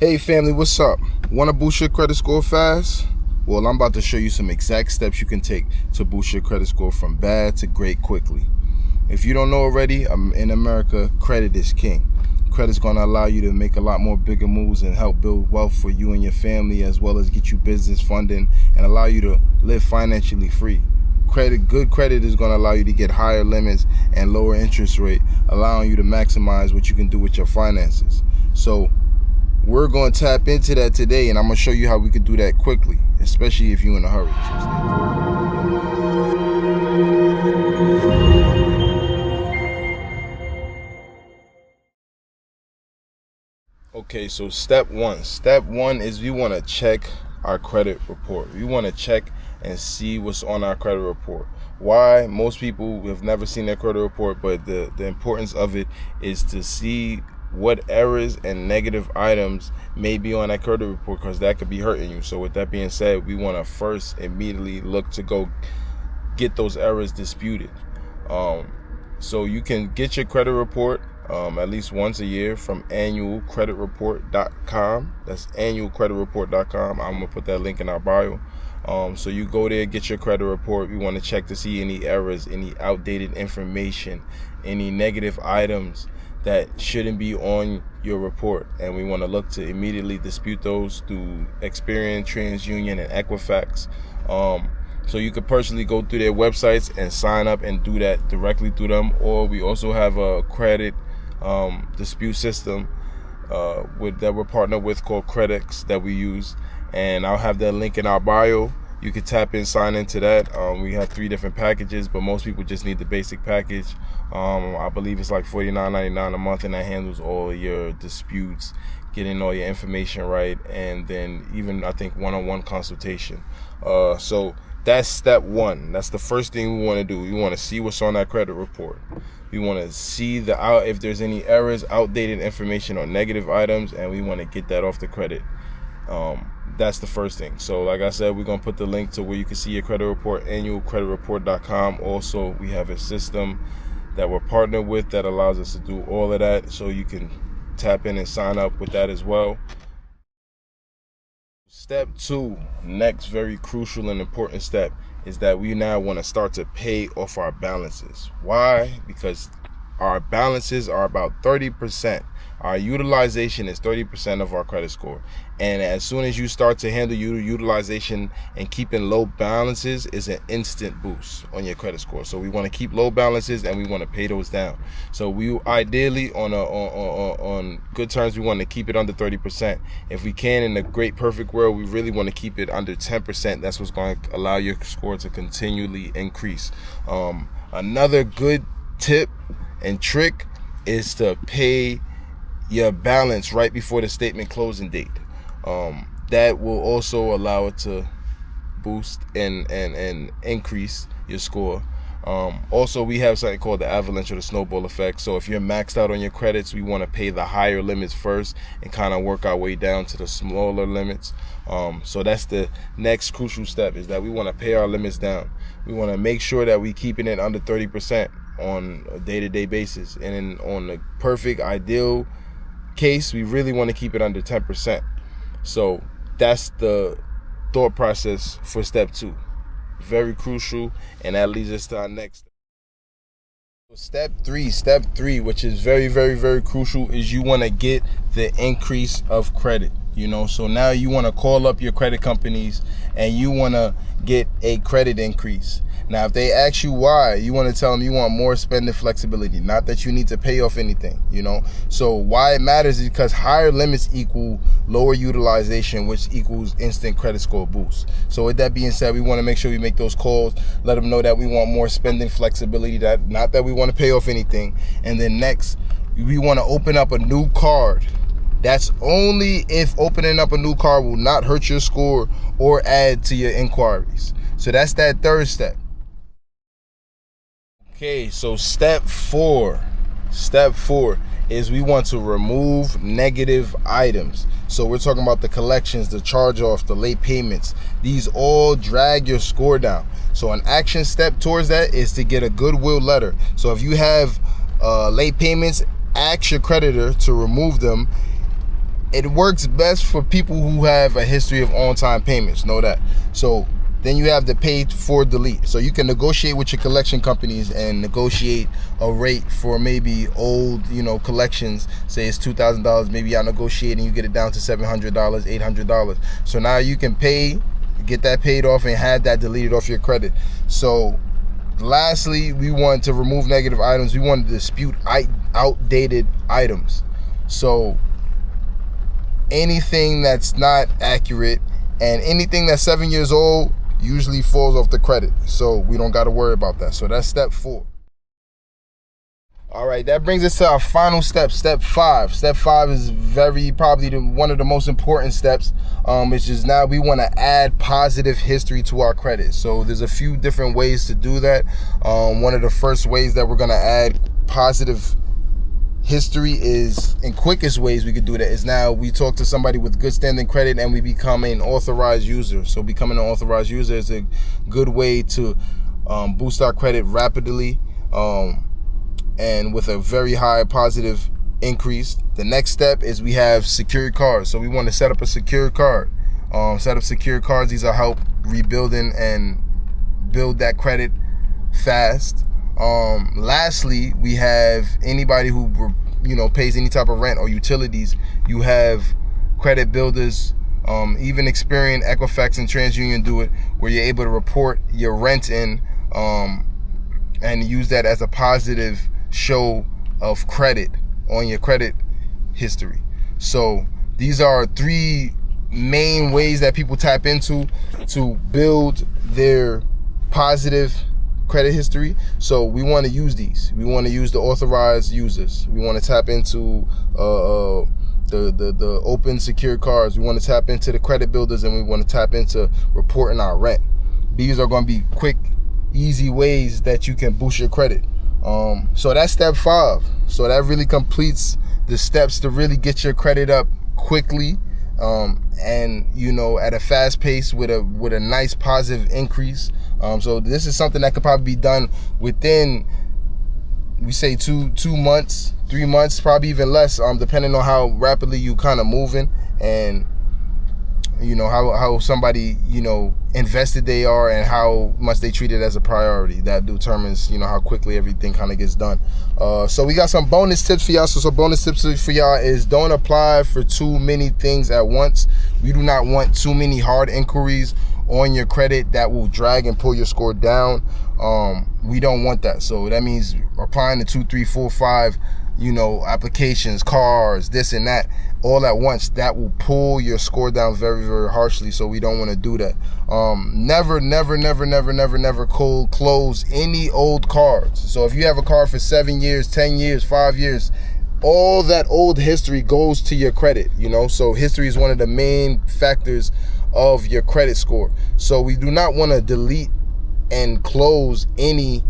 Hey family, what's up? Want to boost your credit score fast? Well, I'm about to show you some exact steps you can take to boost your credit score from bad to great quickly. If you don't know already, in America, credit is king. Credit's going to allow you to make a lot more bigger moves and help build wealth for you and your family, as well as get you business funding and allow you to live financially free. Good credit is going to allow you to get higher limits and lower interest rate, allowing you to maximize what you can do with your finances. So we're going to tap into that today, and I'm going to show you how we can do that quickly, especially if you're in a hurry. Okay, so step one. Step one is we want to check our credit report. We want to check and see what's on our credit report. Why? Most people have never seen their credit report, but the importance of it is to see what errors and negative items may be on that credit report, because that could be hurting you. So with that being said, we want to first immediately look to go get those errors disputed. So you can get your credit report at least once a year from annualcreditreport.com. That's annualcreditreport.com. I'm gonna put that link in our bio. So you go there, get your credit report. We want to check to see any errors, any outdated information, any negative items that shouldn't be on your report, and we want to look to immediately dispute those through Experian, TransUnion, and Equifax. So you could personally go through their websites and sign up and do that directly through them, or we also have a credit dispute system that we're partnered with called CreditScore that we use, and I'll have that link in our bio. You could tap in, sign into that. We have 3 different packages, but most people just need the basic package. I believe it's like $49.99 a month, and that handles all your disputes, getting all your information right, and then even I think one-on-one consultation. So that's step one. That's the first thing we want to do. We want to see what's on that credit report. We want to see if there's any errors, outdated information, or negative items, and we want to get that off the credit. That's the first thing. So like I said, we're going to put the link to where you can see your credit report, annualcreditreport.com. Also, we have a system that we're partnered with that allows us to do all of that, so you can tap in and sign up with that as well. Step 2, next very crucial and important step, is that we now want to start to pay off our balances. Why? Because our balances are about 30%. Our utilization is 30% of our credit score. And as soon as you start to handle utilization and keeping low balances is an instant boost on your credit score. So we want to keep low balances and we want to pay those down. So we ideally on good terms, we want to keep it under 30%. If we can, in a great perfect world, we really want to keep it under 10%. That's what's going to allow your score to continually increase. Another good tip and trick is to pay your balance right before the statement closing date. That will also allow it to boost and increase your score. Also, we have something called the avalanche or the snowball effect. So if you're maxed out on your credits, we want to pay the higher limits first and kind of work our way down to the smaller limits. So that's the next crucial step, is that we want to pay our limits down. We want to make sure that we keeping it under 30% on a day-to-day basis. And on the perfect ideal case, we really want to keep it under 10%. So that's the thought process for step 2. Very crucial, and that leads us to our next step. Step 3, which is very, very, very crucial, is you want to get the increase of credit. So now you want to call up your credit companies and you want to get a credit increase. Now, if they ask you why, you want to tell them you want more spending flexibility, not that you need to pay off anything, So why it matters is because higher limits equal lower utilization, which equals instant credit score boost. So with that being said, we want to make sure we make those calls, let them know that we want more spending flexibility, that not that we want to pay off anything. And then next, we want to open up a new card. That's only if opening up a new card will not hurt your score or add to your inquiries. So that's that third step. Okay, so step 4 is we want to remove negative items. So we're talking about the collections, the charge-offs, the late payments. These all drag your score down. So an action step towards that is to get a goodwill letter. So if you have late payments, ask your creditor to remove them it works best for people who have a history of on-time payments. Know that. So then you have the pay for delete. So you can negotiate with your collection companies and negotiate a rate for maybe old, collections. Say it's $2,000. Maybe y'all negotiate and you get it down to $700, $800. So now you can get that paid off and have that deleted off your credit. So lastly, we want to remove negative items. We want to dispute outdated items. So anything that's not accurate and anything that's 7 years old usually falls off the credit. So we don't got to worry about that. So that's step 4. All right, that brings us to our final step, step 5. Step 5 is probably one of the most important steps, which is now we want to add positive history to our credit. So there's a few different ways to do that. One of the first ways that we're going to add positive history and quickest ways we could do that is now we talk to somebody with good standing credit and we become an authorized user. So becoming an authorized user is a good way to boost our credit rapidly, and with a very high positive increase. The next step is we have secured cards. So we want to set up a secured card. Set up secured cards. These are help rebuilding and build that credit fast. Lastly, we have anybody who pays any type of rent or utilities. You have credit builders, even Experian, Equifax, and TransUnion do it, where you're able to report your rent in and use that as a positive show of credit on your credit history. So these are 3 main ways that people tap into to build their positive credit history. So we want to use these. We want to use the authorized users. We want to tap into the open secured cards. We want to tap into the credit builders, and we want to tap into reporting our rent. These are going to be quick, easy ways that you can boost your credit. So that's step 5. So that really completes the steps to really get your credit up quickly, and at a fast pace with a nice positive increase. So this is something that could probably be done within, we say 2 months, 3 months, probably even less, depending on how rapidly you kind of moving and how somebody invested they are and how much they treat it as a priority. That determines how quickly everything kind of gets done. So we got some bonus tips for y'all. So some bonus tips for y'all is don't apply for too many things at once. We do not want too many hard inquiries on your credit that will drag and pull your score down. We don't want that. So that means applying to 2, 3, 4, 5 applications, cars, this and that all at once. That will pull your score down very, very harshly. So we don't want to do that. Never cold close any old cards. So if you have a card for 7 years, 10 years, 5 years, all that old history goes to your credit. So history is one of the main factors of your credit score. So we do not want to delete and close any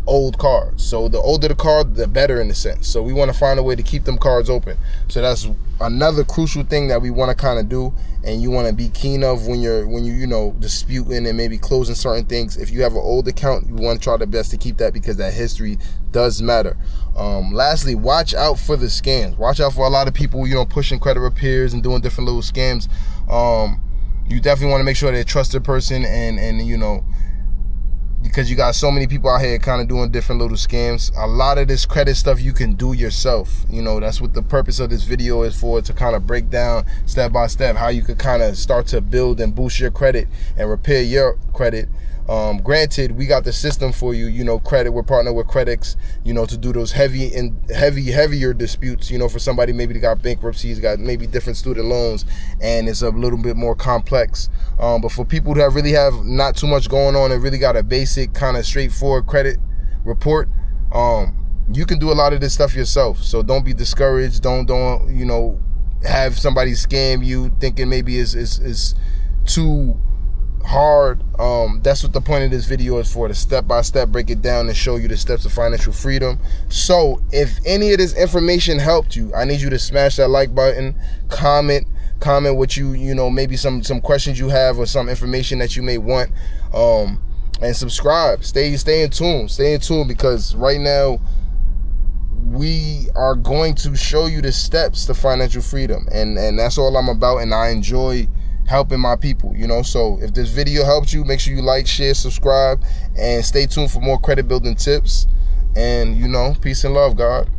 old cards. So the older the card, the better in a sense. So we want to find a way to keep them cards open. So that's another crucial thing that we want to kind of do, and you want to be keen of when you disputing and maybe closing certain things. If you have an old account, you want to try the best to keep that, because that history does matter. Lastly, watch out for the scams. Watch out for a lot of people pushing credit repairs and doing different little scams. You definitely want to make sure they're a trusted person, and because you got so many people out here kind of doing different little scams. A lot of this credit stuff you can do yourself. That's what the purpose of this video is for, to kind of break down step by step how you could kind of start to build and boost your credit and repair your credit. Granted, we got the system for you, credit. We're partnered with Credits, to do those heavier disputes, for somebody maybe that got bankruptcies, got maybe different student loans, and it's a little bit more complex. But for people that really have not too much going on and really got a basic kind of straightforward credit report, you can do a lot of this stuff yourself. So don't be discouraged. Don't have somebody scam you thinking maybe it's too hard. That's what the point of this video is for, to step by step break it down and show you the steps of financial freedom. So if any of this information helped you, I need you to smash that like button, comment what maybe some questions you have or some information that you may want, and subscribe. Stay in tune, because right now we are going to show you the steps to financial freedom, and that's all I'm about. And I enjoy helping my people, you know. So if this video helped you, make sure you like, share, subscribe, and stay tuned for more credit building tips. And, you know, peace and love, God.